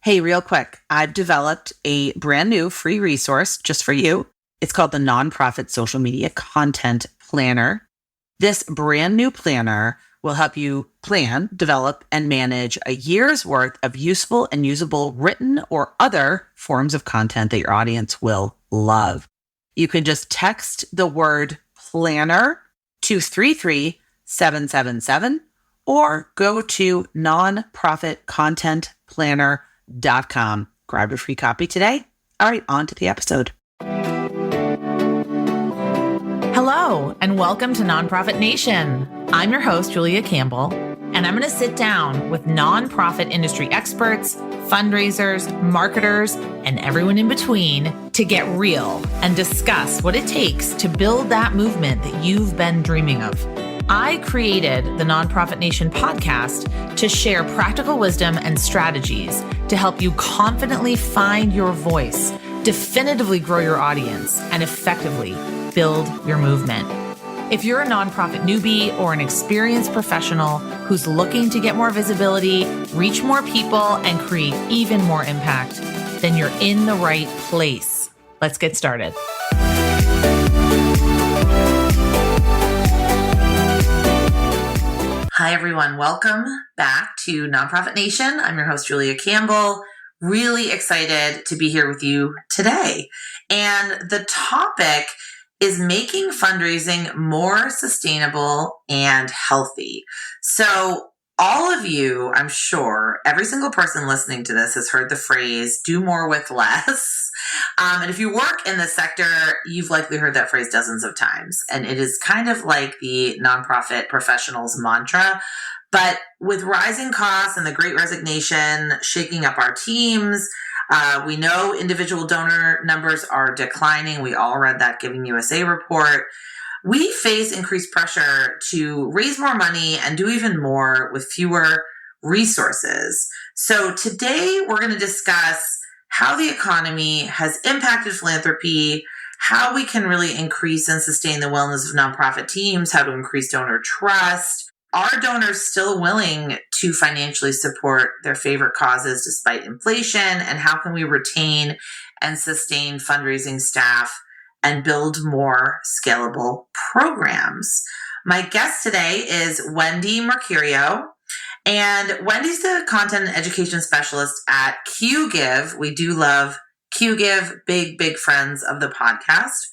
Hey, real quick, I've developed a brand new free resource just for you. It's called the Nonprofit Social Media Content Planner. This brand new planner will help you plan, develop, and manage a year's worth of useful and usable written or other forms of content that your audience will love. You can just text the word planner to 33777 or go to nonprofitcontentplanner.com. Grab a free copy today. All right, on to the episode. Hello, and welcome to Nonprofit Nation. I'm your host, Julia Campbell, and I'm going to sit down with nonprofit industry experts, fundraisers, marketers, and everyone in between to get real and discuss what it takes to build that movement that you've been dreaming of. I created the Nonprofit Nation podcast to share practical wisdom and strategies to help you confidently find your voice, definitively grow your audience, and effectively build your movement. If you're a nonprofit newbie or an experienced professional who's looking to get more visibility, reach more people, and create even more impact, then you're in the right place. Let's get started. Hi, everyone. Welcome back to Nonprofit Nation. I'm your host, Julia Campbell. Really excited to be here with you today. And the topic is making fundraising more sustainable and healthy. So all of you, I'm sure, every single person listening to this has heard the phrase, do more with less. And if you work in this sector, you've likely heard that phrase dozens of times. And it is kind of like the nonprofit professional's mantra. But with rising costs and the Great Resignation shaking up our teams, we know individual donor numbers are declining. We all read that Giving USA report. We face increased pressure to raise more money and do even more with fewer resources. So today we're going to discuss how the economy has impacted philanthropy, how we can really increase and sustain the wellness of nonprofit teams, how to increase donor trust. Are donors still willing to financially support their favorite causes despite inflation? And how can we retain and sustain fundraising staff and build more scalable programs? My guest today is Wendy Mercurio. And Wendy's the content and education specialist at QGive. We do love QGive, big friends of the podcast.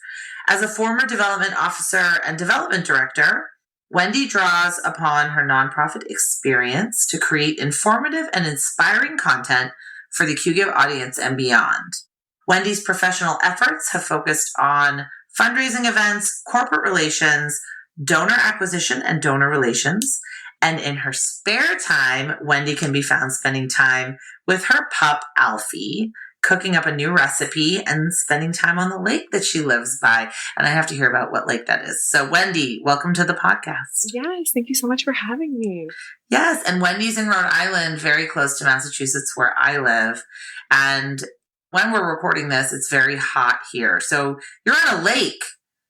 As a former development officer and development director, Wendy draws upon her nonprofit experience to create informative and inspiring content for the QGive audience and beyond. Wendy's professional efforts have focused on fundraising events, corporate relations, donor acquisition, and donor relations. And in her spare time, Wendy can be found spending time with her pup, Alfie, cooking up a new recipe and spending time on the lake that she lives by. And I have to hear about what lake that is. So Wendy, welcome to the podcast. Yes, thank you so much for having me. Yes, and Wendy's in Rhode Island, very close to Massachusetts where I live. And when we're recording this, it's very hot here. So you're on a lake.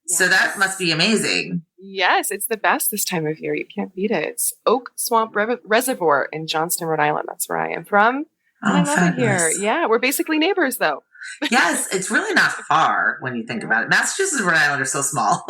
Yes. So that must be amazing. Yes, it's the best this time of year. You can't beat it. It's Oak Swamp Reservoir in Johnston, Rhode Island. That's where I am from. And I love it here. Yeah, we're basically neighbors, though. Yes, it's really not far when you think about it. Massachusetts and Rhode Island are so small.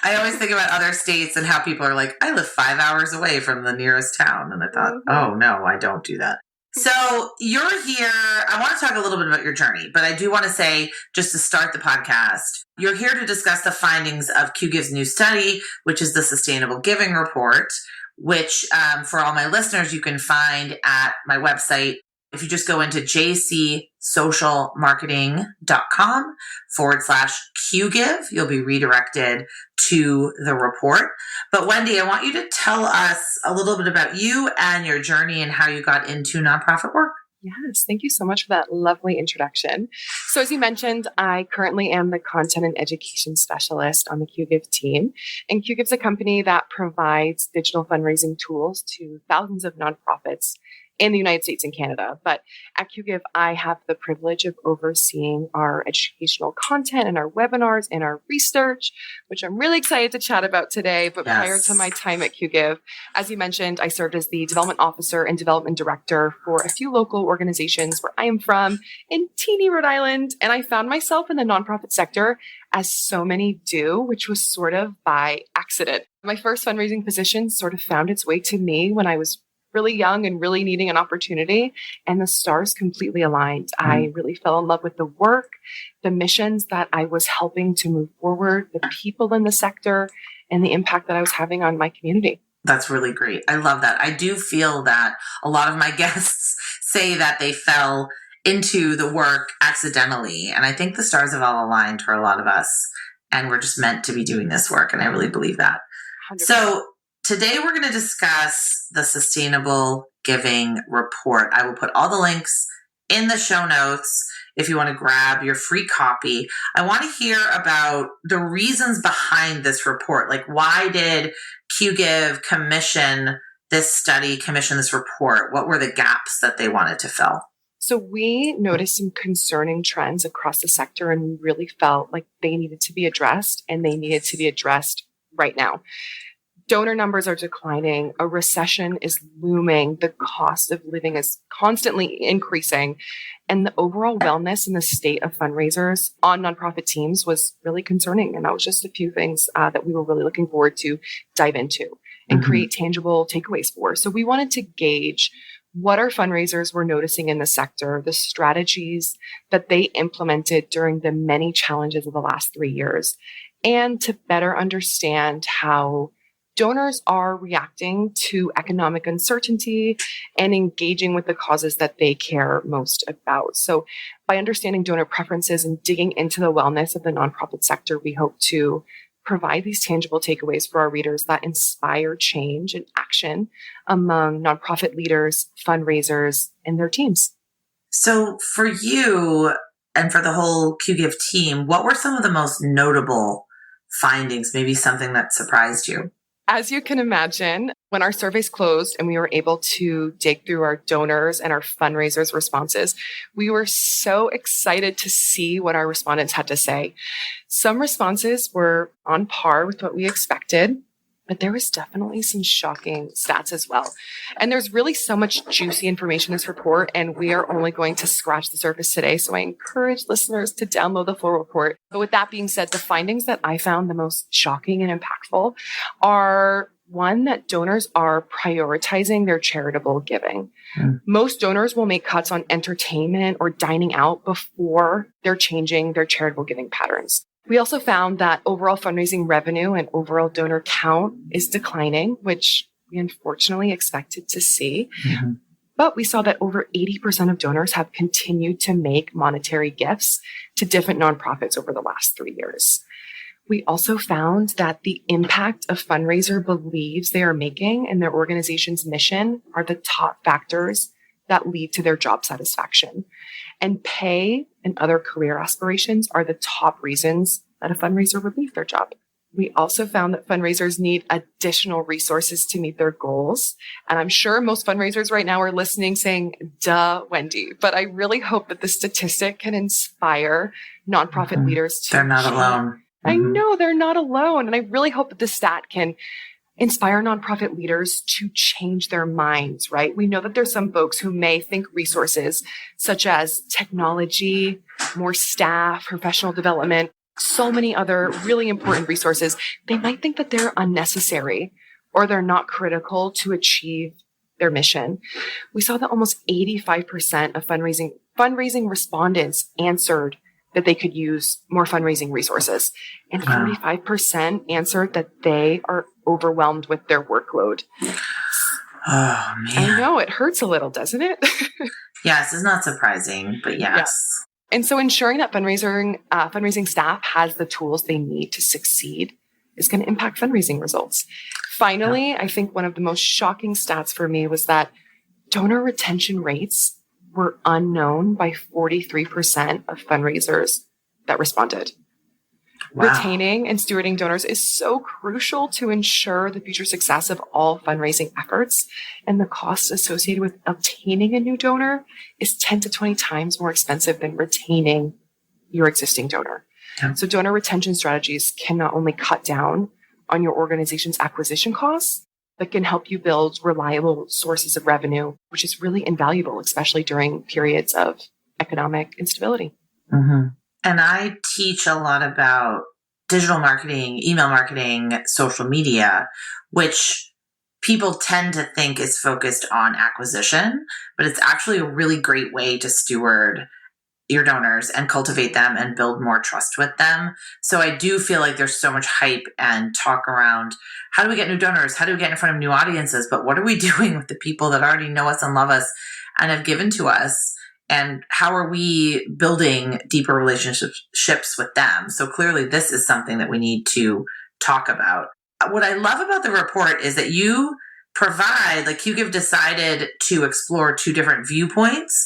I always think about other states and how people are like, I live 5 hours away from the nearest town. And I thought, oh, no, I don't do that. So you're here. I want to talk a little bit about your journey, but I do want to say, just to start the podcast, you're here to discuss the findings of QGive's new study, which is the Sustainable Giving Report, which for all my listeners, you can find at my website. If you just go into jcsocialmarketing.com/QGive, you'll be redirected to the report. But Wendy, I want you to tell us a little bit about you and your journey and how you got into nonprofit work. Yes, thank you so much for that lovely introduction. So as you mentioned, I currently am the content and education specialist on the QGive team. And QGive's a company that provides digital fundraising tools to thousands of nonprofits in the United States and Canada. But at QGIve, I have the privilege of overseeing our educational content and our webinars and our research, which I'm really excited to chat about today. But prior to my time at QGIve, as you mentioned, I served as the development officer and development director for a few local organizations where I am from in teeny Rhode Island. And I found myself in the nonprofit sector, as so many do, which was sort of by accident. My first fundraising position sort of found its way to me when I was really young and really needing an opportunity, and the stars completely aligned. I really fell in love with the work, the missions that I was helping to move forward, the people in the sector, and the impact that I was having on my community. That's really great. I love that. I do feel that a lot of my guests say that they fell into the work accidentally, and I think the stars have all aligned for a lot of us, and we're just meant to be doing this work, and I really believe that. 100%. So today we're going to discuss the Sustainable Giving Report. I will put all the links in the show notes if you want to grab your free copy. I want to hear about the reasons behind this report. Like, why did QGIve commission this study, commission this report? What were the gaps that they wanted to fill? So we noticed some concerning trends across the sector, and we really felt like they needed to be addressed, and they needed to be addressed right now. Donor numbers are declining. A recession is looming. The cost of living is constantly increasing. And the overall wellness and the state of fundraisers on nonprofit teams was really concerning. And that was just a few things that we were really looking forward to dive into and create tangible takeaways for. So we wanted to gauge what our fundraisers were noticing in the sector, the strategies that they implemented during the many challenges of the last 3 years, and to better understand how donors are reacting to economic uncertainty and engaging with the causes that they care most about. So by understanding donor preferences and digging into the wellness of the nonprofit sector, we hope to provide these tangible takeaways for our readers that inspire change and action among nonprofit leaders, fundraisers, and their teams. So for you and for the whole QGIve team, what were some of the most notable findings, maybe something that surprised you? As you can imagine, when our surveys closed and we were able to dig through our donors and our fundraisers' responses, we were so excited to see what our respondents had to say. Some responses were on par with what we expected, but there was definitely some shocking stats as well. And there's really so much juicy information in this report, and we are only going to scratch the surface today. So I encourage listeners to download the full report. But with that being said, the findings that I found the most shocking and impactful are, one, that donors are prioritizing their charitable giving. Most donors will make cuts on entertainment or dining out before they're changing their charitable giving patterns. We also found that overall fundraising revenue and overall donor count is declining, which we unfortunately expected to see. But we saw that over 80% of donors have continued to make monetary gifts to different nonprofits over the last 3 years. We also found that the impact a fundraiser believes they are making and their organization's mission are the top factors that lead to their job satisfaction. And pay and other career aspirations are the top reasons that a fundraiser would leave their job. We also found that fundraisers need additional resources to meet their goals. And I'm sure most fundraisers right now are listening saying, duh, Wendy. But I really hope that this statistic can inspire nonprofit leaders to— They're not alone. I know they're not alone. And I really hope that this stat can inspire nonprofit leaders to change their minds, right? We know that there's some folks who may think resources such as technology, more staff, professional development, so many other really important resources, they might think that they're unnecessary or they're not critical to achieve their mission. We saw that almost 85% of fundraising respondents answered that they could use more fundraising resources. And 45% answered that they are overwhelmed with their workload. Oh, man. I know, it hurts a little, doesn't it? Yes, it's not surprising, but yes. Yeah. And so ensuring that fundraising staff has the tools they need to succeed is going to impact fundraising results. Finally, I think one of the most shocking stats for me was that donor retention rates were unknown by 43% of fundraisers that responded. Wow. Retaining and stewarding donors is so crucial to ensure the future success of all fundraising efforts. And the costs associated with obtaining a new donor is 10 to 20 times more expensive than retaining your existing donor. Yeah. So donor retention strategies can not only cut down on your organization's acquisition costs, but can help you build reliable sources of revenue, which is really invaluable, especially during periods of economic instability. Mm-hmm. And I teach a lot about digital marketing, email marketing, social media, which people tend to think is focused on acquisition, but it's actually a really great way to steward your donors and cultivate them and build more trust with them. So I do feel like there's so much hype and talk around how do we get new donors? How do we get in front of new audiences? But what are we doing with the people that already know us and love us and have given to us? And how are we building deeper relationships with them? So clearly this is something that we need to talk about. What I love about the report is that you provide, like you've decided to explore two different viewpoints,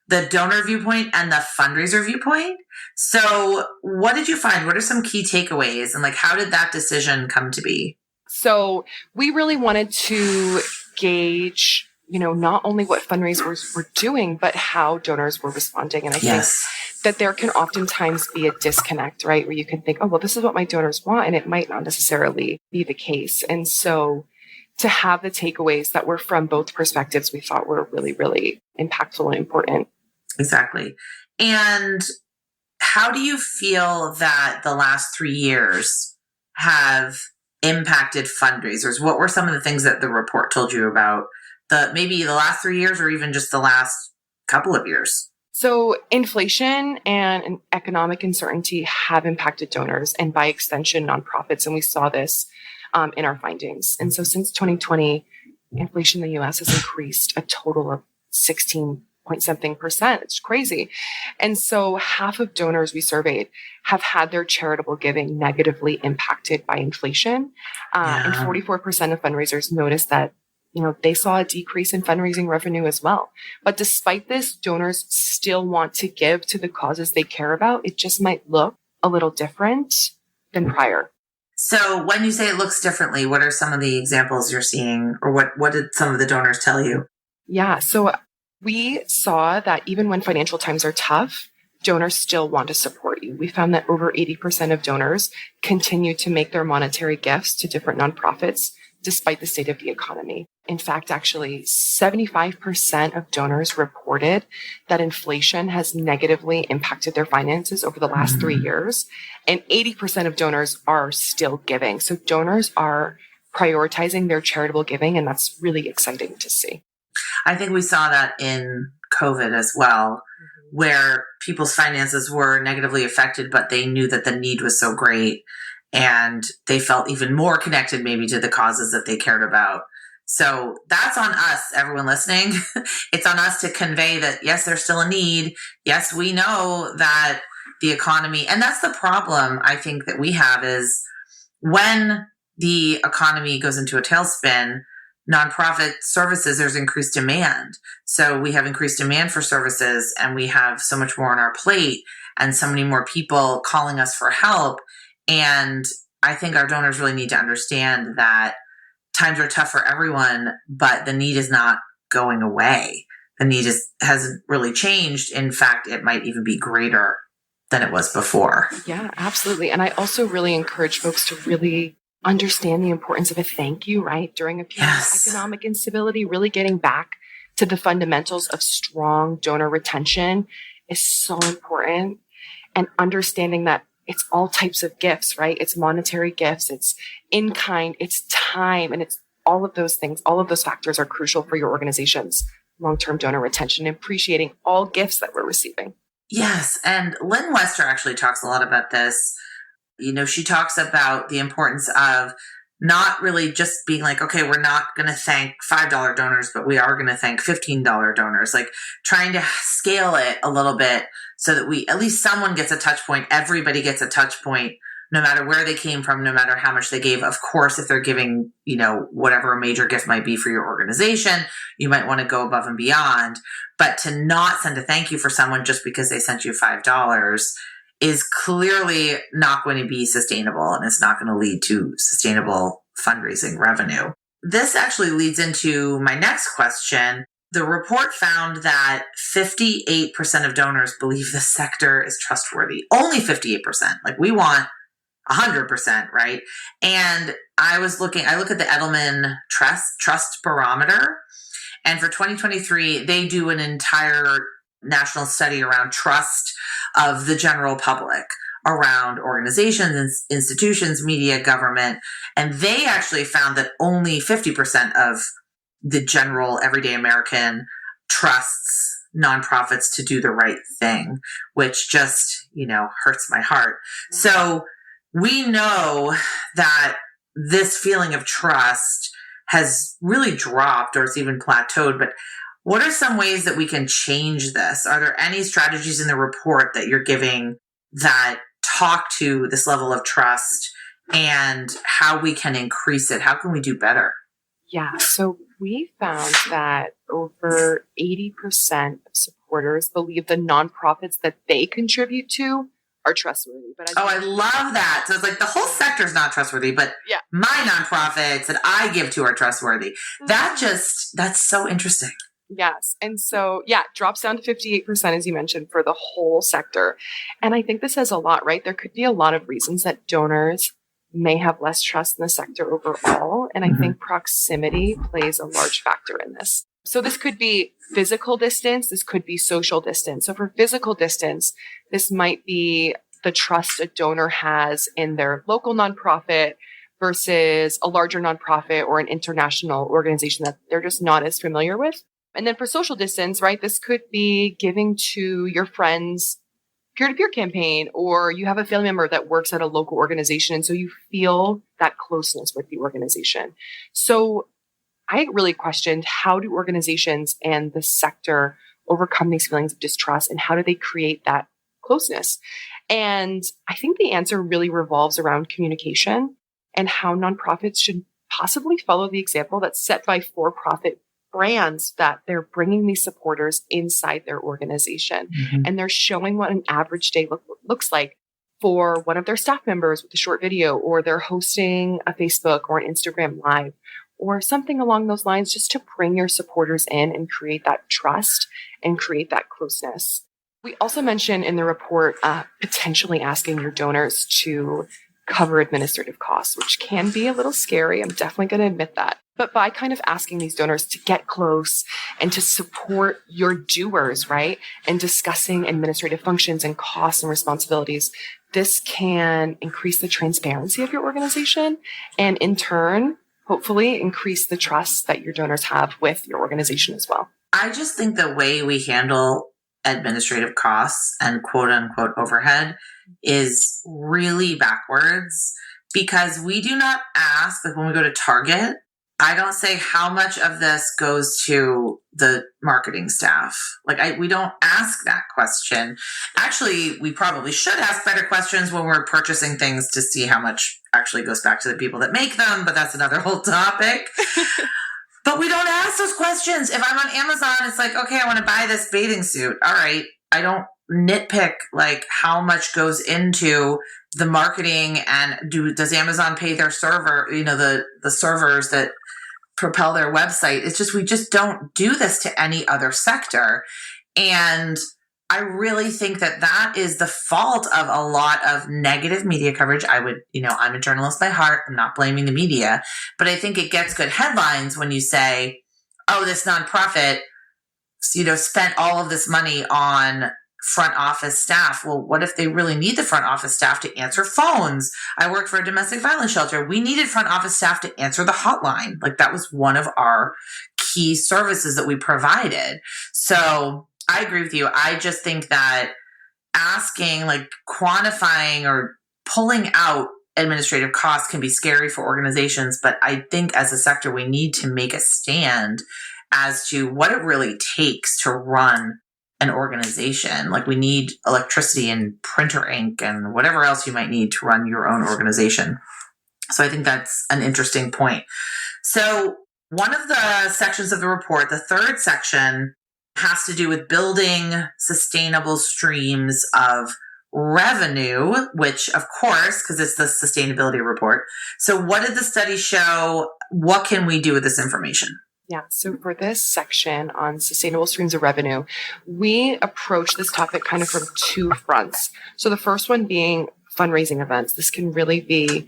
the donor viewpoint and the fundraiser viewpoint. So what did you find? What are some key takeaways? And how did that decision come to be? So we really wanted to gauge not only what fundraisers were doing, but how donors were responding. And I think that there can oftentimes be a disconnect, right? Where you can think, oh, well, this is what my donors want. And it might not necessarily be the case. And so to have the takeaways that were from both perspectives, we thought were really, really impactful and important. Exactly. And how do you feel that the last 3 years have impacted fundraisers? What were some of the things that the report told you about maybe the last 3 years or even just the last couple of years? So inflation and economic uncertainty have impacted donors and by extension, nonprofits. And we saw this in our findings. And so since 2020, inflation in the US has increased a total of 16.something%. It's crazy. And so half of donors we surveyed have had their charitable giving negatively impacted by inflation. And 44% of fundraisers noticed that they saw a decrease in fundraising revenue as well. But despite this, donors still want to give to the causes they care about. It just might look a little different than prior. So when you say it looks differently, what are some of the examples you're seeing, or what did some of the donors tell you? Yeah, so we saw that even when financial times are tough, donors still want to support you. We found that over 80% of donors continue to make their monetary gifts to different nonprofits despite the state of the economy. In fact, actually, 75% of donors reported that inflation has negatively impacted their finances over the last 3 years, and 80% of donors are still giving. So donors are prioritizing their charitable giving, and that's really exciting to see. I think we saw that in COVID as well, where people's finances were negatively affected, but they knew that the need was so great and they felt even more connected maybe to the causes that they cared about. So that's on us, everyone listening. It's on us to convey that, yes, there's still a need. Yes, we know that the economy, and that's the problem I think that we have is when the economy goes into a tailspin, nonprofit services, there's increased demand. So we have increased demand for services and we have so much more on our plate and so many more people calling us for help. And I think our donors really need to understand that times are tough for everyone, but the need is not going away. The need hasn't really changed. In fact, it might even be greater than it was before. Yeah, absolutely. And I also really encourage folks to really understand the importance of a thank you, right? During a period of economic instability, really getting back to the fundamentals of strong donor retention is so important. And understanding that it's all types of gifts, right? It's monetary gifts, it's in kind, it's time, and it's all of those things. All of those factors are crucial for your organization's long-term donor retention and appreciating all gifts that we're receiving. Yes. And Lynn Wester actually talks a lot about this. She talks about the importance of not really just being like, okay, we're not going to thank $5 donors, but we are going to thank $15 donors, like trying to scale it a little bit so that at least someone gets a touch point. Everybody gets a touch point, no matter where they came from, no matter how much they gave. Of course, if they're giving, whatever a major gift might be for your organization, you might want to go above and beyond. But to not send a thank you for someone just because they sent you $5 is clearly not going to be sustainable, and it's not going to lead to sustainable fundraising revenue. This actually leads into my next question. The report found that 58% of donors believe the sector is trustworthy. Only 58%. Like, we want 100%, right? And I look at the Edelman Trust Barometer, and for 2023, they do an entire national study around trust of the general public around organizations, institutions, media, government. And they actually found that only 50% of the general everyday American trusts nonprofits to do the right thing, which just, hurts my heart. So we know that this feeling of trust has really dropped, or it's even plateaued. But what are some ways that we can change this? Are there any strategies in the report that you're giving that talk to this level of trust and how we can increase it? How can we do better? Yeah, so we found that over 80% of supporters believe the nonprofits that they contribute to are trustworthy. But I love that. So it's like the whole sector is not trustworthy, but my nonprofits that I give to are trustworthy. That's so interesting. Yes. And so, drops down to 58%, as you mentioned, for the whole sector. And I think this says a lot, right? There could be a lot of reasons that donors may have less trust in the sector overall. And I think proximity plays a large factor in this. So this could be physical distance. This could be social distance. So for physical distance, this might be the trust a donor has in their local nonprofit versus a larger nonprofit or an international organization that they're just not as familiar with. And then for social distance, right, this could be giving to your friends' peer-to-peer campaign, or you have a family member that works at a local organization. And so you feel that closeness with the organization. So I really questioned, how do organizations and the sector overcome these feelings of distrust, and how do they create that closeness? And I think the answer really revolves around communication and how nonprofits should possibly follow the example that's set by for-profit brands, that they're bringing these supporters inside their organization and they're showing what an average day looks like for one of their staff members with a short video, or they're hosting a Facebook or an Instagram live or something along those lines, just to bring your supporters in and create that trust and create that closeness. We also mentioned in the report potentially asking your donors to cover administrative costs, which can be a little scary. I'm definitely going to admit that. But by kind of asking these donors to get close and to support your doers, right, and discussing administrative functions and costs and responsibilities, this can increase the transparency of your organization and in turn, hopefully increase the trust that your donors have with your organization as well. I just think the way we handle administrative costs and quote unquote overhead is really backwards, because we do not ask, like when we go to Target, I don't say how much of this goes to the marketing staff. We don't ask that question. Actually, we probably should ask better questions when we're purchasing things to see how much actually goes back to the people that make them, but that's another whole topic. But we don't ask those questions. If I'm on Amazon, it's like, okay, I want to buy this bathing suit. All right. I don't nitpick how much goes into the marketing, and does Amazon pay their server, the servers that propel their website. It's just, we just don't do this to any other sector. And I really think that is the fault of a lot of negative media coverage. I'm a journalist by heart. I'm not blaming the media, but I think it gets good headlines when you say, oh, this nonprofit, spent all of this money on front office staff. Well, what if they really need the front office staff to answer phones? I worked for a domestic violence shelter. We needed front office staff to answer the hotline. That was one of our key services that we provided. So I agree with you. I just think that asking, quantifying or pulling out administrative costs can be scary for organizations. But I think as a sector, we need to make a stand as to what it really takes to run an organization. We need electricity and printer ink and whatever else you might need to run your own organization. So I think that's an interesting point. So one of the sections of the report, the third section, has to do with building sustainable streams of revenue, which of course, because it's the sustainability report. So what did the study show? What can we do with this information? Yeah, so for this section on sustainable streams of revenue, we approach this topic kind of from two fronts. So the first one being fundraising events. This can really be,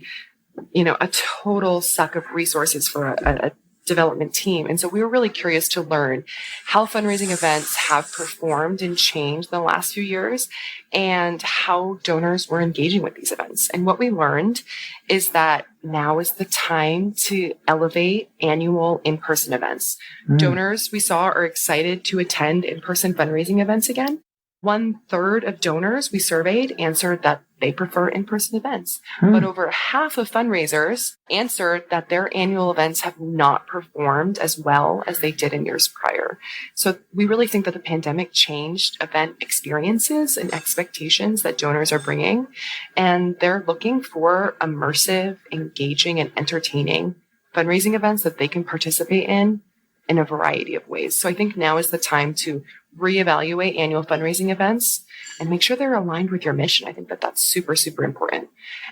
a total suck of resources for a development team. And so we were really curious to learn how fundraising events have performed and changed in the last few years and how donors were engaging with these events. And what we learned is that now is the time to elevate annual in-person events. Donors we saw are excited to attend in-person fundraising events again. 1/3 of donors we surveyed answered that they prefer in-person events, but over half of fundraisers answered that their annual events have not performed as well as they did in years prior. So we really think that the pandemic changed event experiences and expectations that donors are bringing, and they're looking for immersive, engaging, and entertaining fundraising events that they can participate in a variety of ways. So I think now is the time to reevaluate annual fundraising events and make sure they're aligned with your mission. I think that that's super, super important.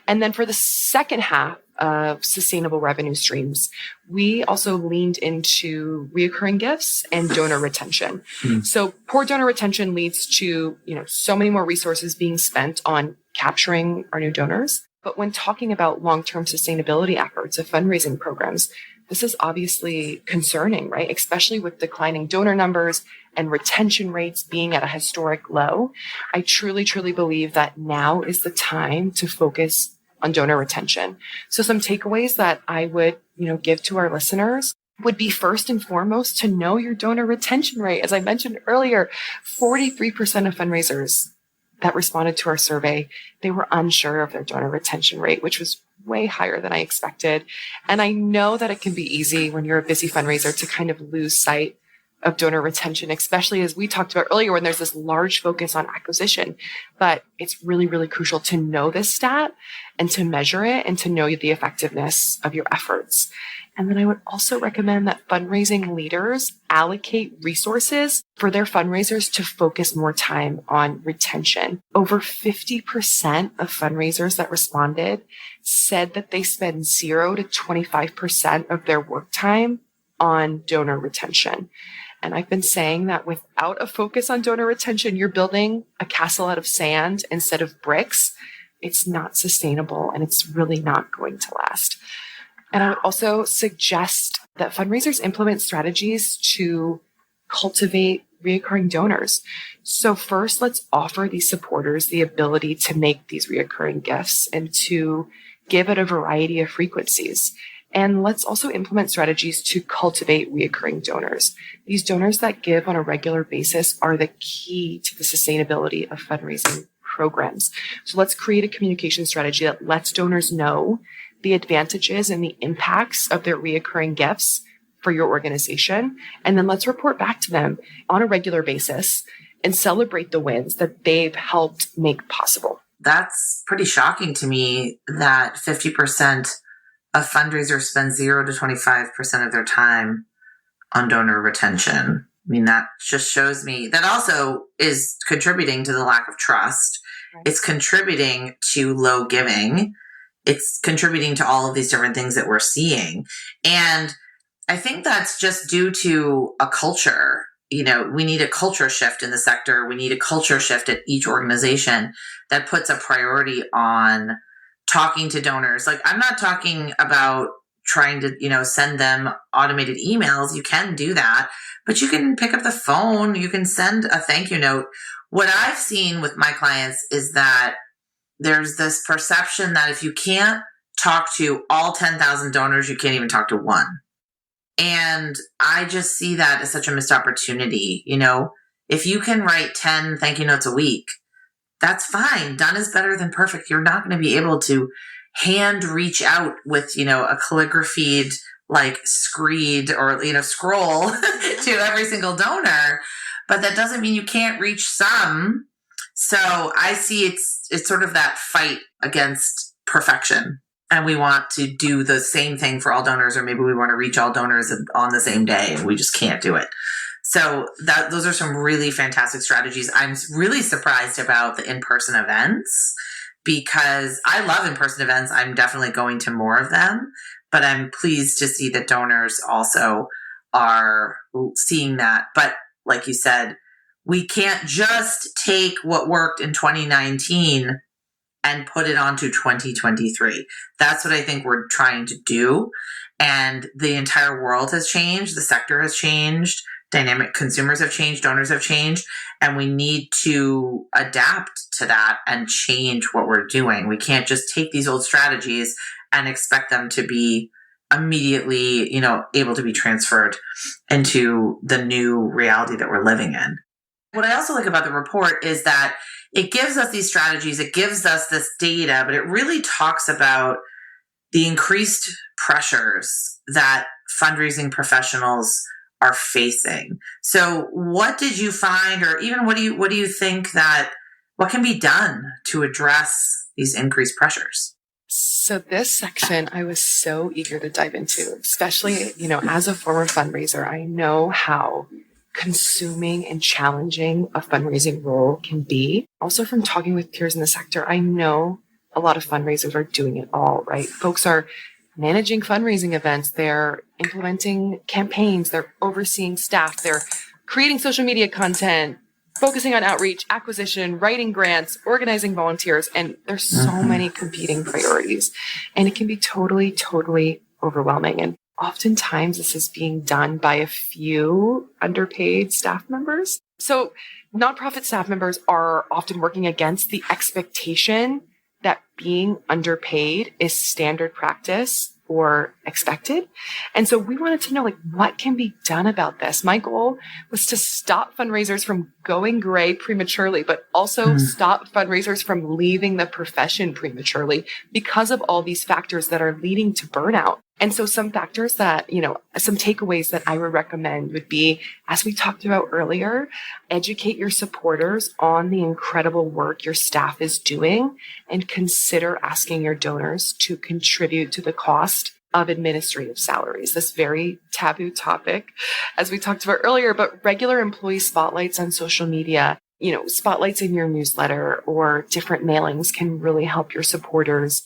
And then for the second half of sustainable revenue streams, we also leaned into reoccurring gifts and donor retention. So poor donor retention leads to, so many more resources being spent on capturing our new donors. But when talking about long-term sustainability efforts of fundraising programs, this is obviously concerning, right? Especially with declining donor numbers and retention rates being at a historic low. I truly, truly believe that now is the time to focus on donor retention. So some takeaways that I would, give to our listeners would be first and foremost to know your donor retention rate. As I mentioned earlier, 43% of fundraisers that responded to our survey, they were unsure of their donor retention rate, which was way higher than I expected. And I know that it can be easy when you're a busy fundraiser to kind of lose sight of donor retention, especially as we talked about earlier, when there's this large focus on acquisition. But it's really, really crucial to know this stat and to measure it and to know the effectiveness of your efforts. And then I would also recommend that fundraising leaders allocate resources for their fundraisers to focus more time on retention. Over 50% of fundraisers that responded said that they spend 0 to 25% of their work time on donor retention. And I've been saying that without a focus on donor retention, you're building a castle out of sand instead of bricks. It's not sustainable and it's really not going to last. And I would also suggest that fundraisers implement strategies to cultivate reoccurring donors. So first, let's offer these supporters the ability to make these reoccurring gifts and to give at a variety of frequencies. And let's also implement strategies to cultivate reoccurring donors. These donors that give on a regular basis are the key to the sustainability of fundraising programs. So let's create a communication strategy that lets donors know the advantages and the impacts of their reoccurring gifts for your organization. And then let's report back to them on a regular basis and celebrate the wins that they've helped make possible. That's pretty shocking to me that 50% of fundraisers spend 0 to 25% of their time on donor retention. I mean, that just shows me that also is contributing to the lack of trust. Right. It's contributing to low giving. It's contributing to all of these different things that we're seeing. And I think that's just due to a culture. We need a culture shift in the sector. We need a culture shift at each organization that puts a priority on talking to donors. Like, I'm not talking about trying to, send them automated emails. You can do that, but you can pick up the phone. You can send a thank you note. What I've seen with my clients is that there's this perception that if you can't talk to all 10,000 donors, you can't even talk to one. And I just see that as such a missed opportunity. If you can write 10 thank you notes a week, that's fine. Done is better than perfect. You're not going to be able to hand reach out with, a calligraphied screed or, scroll to every single donor, but that doesn't mean you can't reach some. So I see it's sort of that fight against perfection. And we want to do the same thing for all donors, or maybe we want to reach all donors on the same day and we just can't do it. So those are some really fantastic strategies. I'm really surprised about the in-person events because I love in-person events. I'm definitely going to more of them, but I'm pleased to see that donors also are seeing that. But like you said, we can't just take what worked in 2019 and put it onto 2023. That's what I think we're trying to do. And the entire world has changed. The sector has changed. Dynamic consumers have changed. Donors have changed. And we need to adapt to that and change what we're doing. We can't just take these old strategies and expect them to be immediately, able to be transferred into the new reality that we're living in. What I also like about the report is that it gives us these strategies, it gives us this data, but it really talks about the increased pressures that fundraising professionals are facing. So what did you find, or even what do you think what can be done to address these increased pressures? So this section I was so eager to dive into, especially, as a former fundraiser, I know how consuming and challenging a fundraising role can be. Also from talking with peers in the sector, I know a lot of fundraisers are doing it all, right? Folks are managing fundraising events, they're implementing campaigns, they're overseeing staff, they're creating social media content, focusing on outreach, acquisition, writing grants, organizing volunteers, and there's so many competing priorities. And it can be totally, totally overwhelming. And oftentimes this is being done by a few underpaid staff members. So nonprofit staff members are often working against the expectation that being underpaid is standard practice or expected. And so we wanted to know, what can be done about this? My goal was to stop fundraisers from going gray prematurely, but also stop fundraisers from leaving the profession prematurely because of all these factors that are leading to burnout. And so some factors that, some takeaways that I would recommend would be, as we talked about earlier, educate your supporters on the incredible work your staff is doing and consider asking your donors to contribute to the cost of administrative salaries. This very taboo topic, as we talked about earlier, but regular employee spotlights on social media, spotlights in your newsletter or different mailings can really help your supporters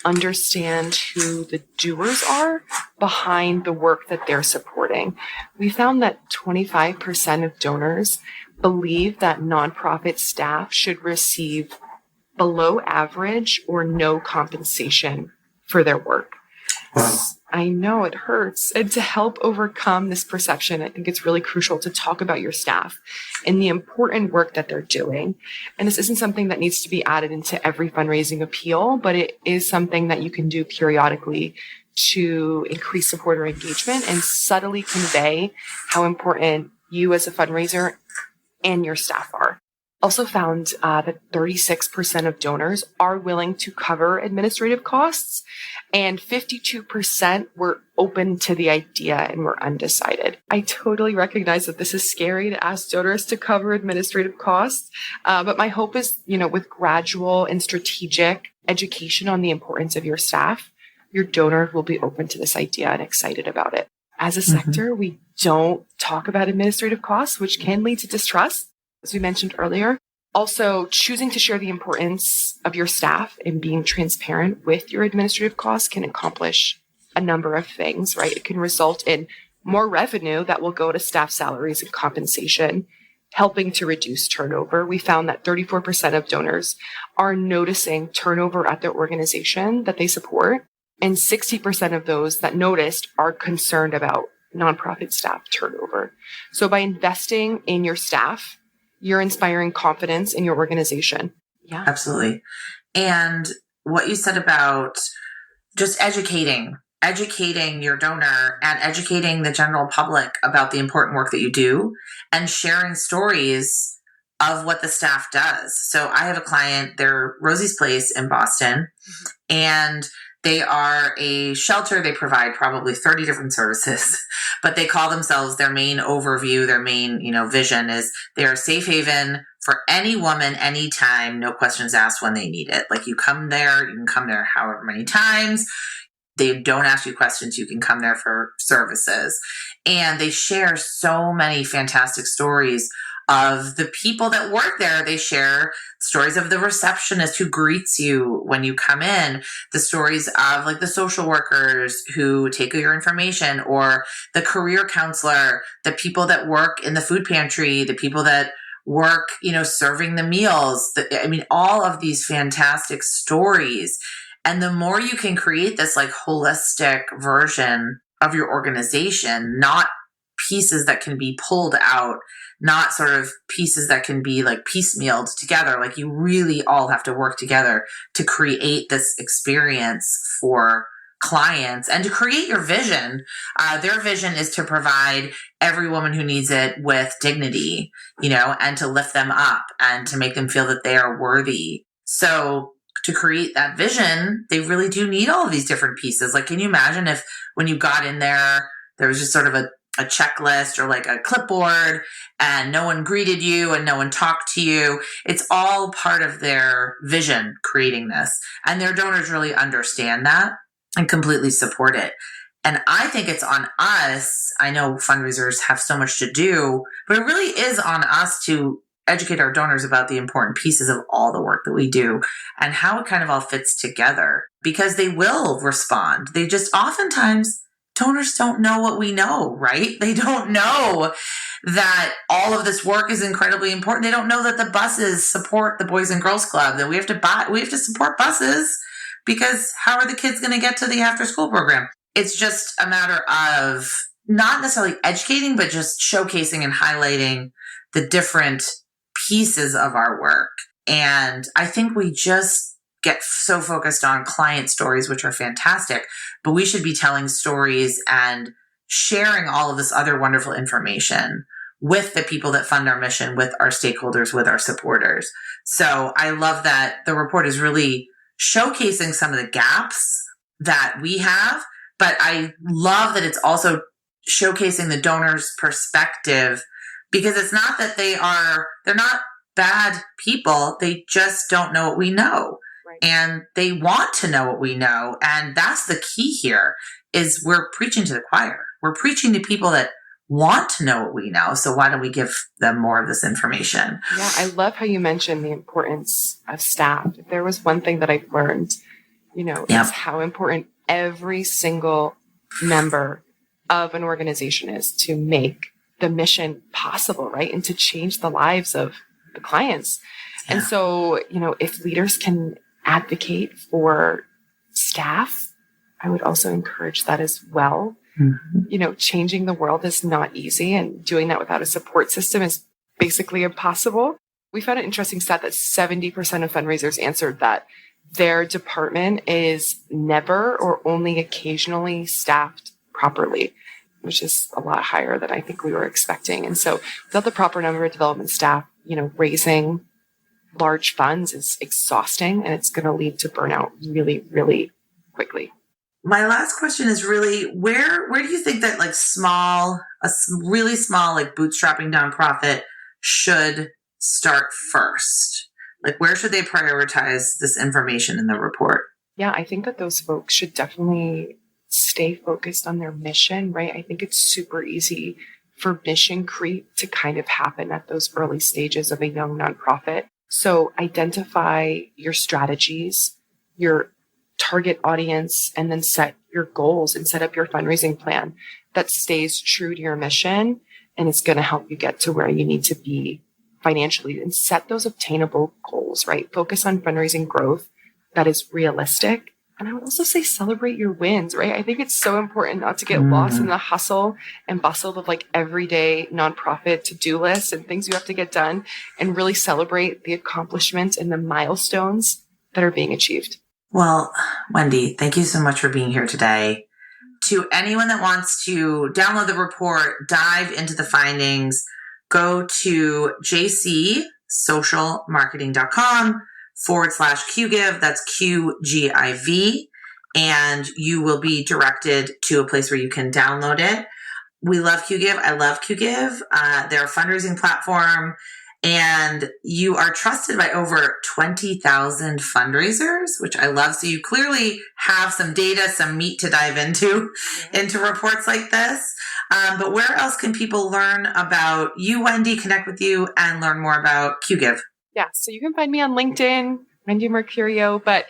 understand who the doers are behind the work that they're supporting. We found that 25% of donors believe that nonprofit staff should receive below average or no compensation for their work. Wow. I know it hurts. And to help overcome this perception, I think it's really crucial to talk about your staff and the important work that they're doing. And this isn't something that needs to be added into every fundraising appeal, but it is something that you can do periodically to increase supporter engagement and subtly convey how important you as a fundraiser and your staff are. Also found that 36% of donors are willing to cover administrative costs, and 52% were open to the idea and were undecided. I totally recognize that this is scary to ask donors to cover administrative costs, but my hope is, with gradual and strategic education on the importance of your staff, your donor will be open to this idea and excited about it. As a sector, we don't talk about administrative costs, which can lead to distrust, as we mentioned earlier. Also, choosing to share the importance of your staff and being transparent with your administrative costs can accomplish a number of things, right? It can result in more revenue that will go to staff salaries and compensation, helping to reduce turnover. We found that 34% of donors are noticing turnover at their organization that they support, and 60% of those that noticed are concerned about nonprofit staff turnover. So by investing in your staff, you're inspiring confidence in your organization. Yeah, absolutely. And what you said about just educating your donor and educating the general public about the important work that you do and sharing stories of what the staff does. So I have a client, they're Rosie's Place in Boston, and they are a shelter. They provide probably 30 different services, but they call themselves, their main overview, their main, vision is they are a safe haven for any woman, anytime, no questions asked when they need it. Like you can come there however many times. They don't ask you questions. You can come there for services. And they share so many fantastic stories of the people that work there. They share stories of the receptionist who greets you when you come in, the stories of like the social workers who take your information, or the career counselor, the people that work in the food pantry, the people that work, serving the meals. All of these fantastic stories. And the more you can create this like holistic version of your organization, not pieces that can be pulled out, not sort of pieces that can be like piecemealed together. Like you really all have to work together to create this experience for clients and to create your vision. Their vision is to provide every woman who needs it with dignity, and to lift them up and to make them feel that they are worthy. So to create that vision, they really do need all of these different pieces. Like, can you imagine if when you got in there was just sort of a checklist or like a clipboard and no one greeted you and no one talked to you? It's all part of their vision creating this. And their donors really understand that and completely support it. And I think it's on us. I know fundraisers have so much to do, but it really is on us to educate our donors about the important pieces of all the work that we do and how it kind of all fits together, because they will respond. They just oftentimes, donors don't know what we know, right? They don't know that all of this work is incredibly important. They don't know that the buses support the Boys and Girls Club, that we have to support buses, because how are the kids going to get to the after school program? It's just a matter of not necessarily educating, but just showcasing and highlighting the different pieces of our work. And I think we just get so focused on client stories, which are fantastic, but we should be telling stories and sharing all of this other wonderful information with the people that fund our mission, with our stakeholders, with our supporters. So I love that the report is really showcasing some of the gaps that we have, but I love that it's also showcasing the donor's perspective, because it's not that they're not bad people. They just don't know what we know. Right. And they want to know what we know. And that's the key here, is we're preaching to the choir. We're preaching to people that want to know what we know. So why don't we give them more of this information? Yeah, I love how you mentioned the importance of staff. If there was one thing that I've learned, is how important every single member of an organization is to make the mission possible, right? And to change the lives of the clients. Yeah. And so, if leaders can advocate for staff, I would also encourage that as well. Mm-hmm. Changing the world is not easy, and doing that without a support system is basically impossible. We found an interesting stat that 70% of fundraisers answered that their department is never or only occasionally staffed properly, which is a lot higher than I think we were expecting. And so without the proper number of development staff, raising large funds is exhausting, and it's going to lead to burnout really, really quickly. My last question is really, where do you think that a really small, bootstrapping nonprofit should start first? Where should they prioritize this information in the report? Yeah, I think that those folks should definitely stay focused on their mission, right? I think it's super easy for mission creep to kind of happen at those early stages of a young nonprofit. So identify your strategies, your target audience, and then set your goals and set up your fundraising plan that stays true to your mission, and it's going to help you get to where you need to be financially, and set those obtainable goals, right? Focus on fundraising growth that is realistic. And I would also say celebrate your wins, right? I think it's so important not to get lost in the hustle and bustle of everyday nonprofit to-do lists and things you have to get done, and really celebrate the accomplishments and the milestones that are being achieved. Well, Wendy, thank you so much for being here today. To anyone that wants to download the report, dive into the findings, go to jcsocialmarketing.com/QGIV. That's QGIV. And you will be directed to a place where you can download it. We love QGIV. I love QGIV. They're a fundraising platform. and you are trusted by over 20,000 fundraisers, which I love. So you clearly have some data, some meat to dive into reports like this. But where else can people learn about you, Wendy, connect with you, and learn more about QGive? Yeah, so you can find me on LinkedIn, Wendy Mercurio, but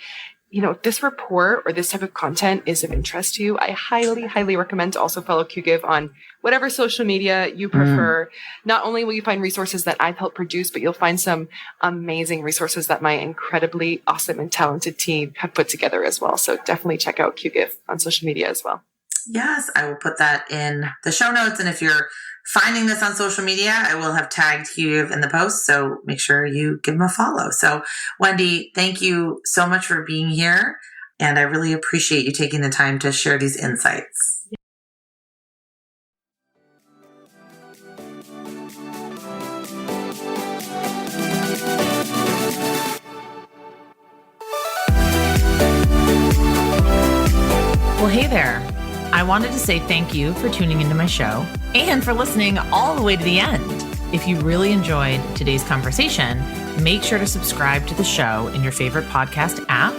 if this report or this type of content is of interest to you, I highly, highly recommend to also follow QGive on whatever social media you prefer. Not only will you find resources that I've helped produce, but you'll find some amazing resources that my incredibly awesome and talented team have put together as well. So definitely check out QGive on social media as well. Yes, I will put that in the show notes. And if you're finding this on social media, I will have tagged QGive in the post. So make sure you give them a follow. So Wendy, thank you so much for being here. And I really appreciate you taking the time to share these insights. Well, hey there. I wanted to say thank you for tuning into my show and for listening all the way to the end. If you really enjoyed today's conversation, make sure to subscribe to the show in your favorite podcast app,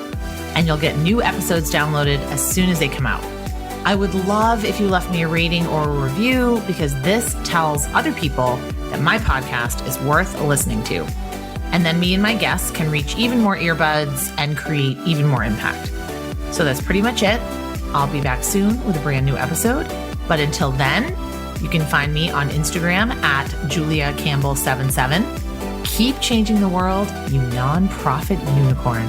and you'll get new episodes downloaded as soon as they come out. I would love if you left me a rating or a review, because this tells other people that my podcast is worth listening to. And then me and my guests can reach even more earbuds and create even more impact. So that's pretty much it. I'll be back soon with a brand new episode. But until then, you can find me on Instagram at JuliaCampbell77. Keep changing the world, you nonprofit unicorn.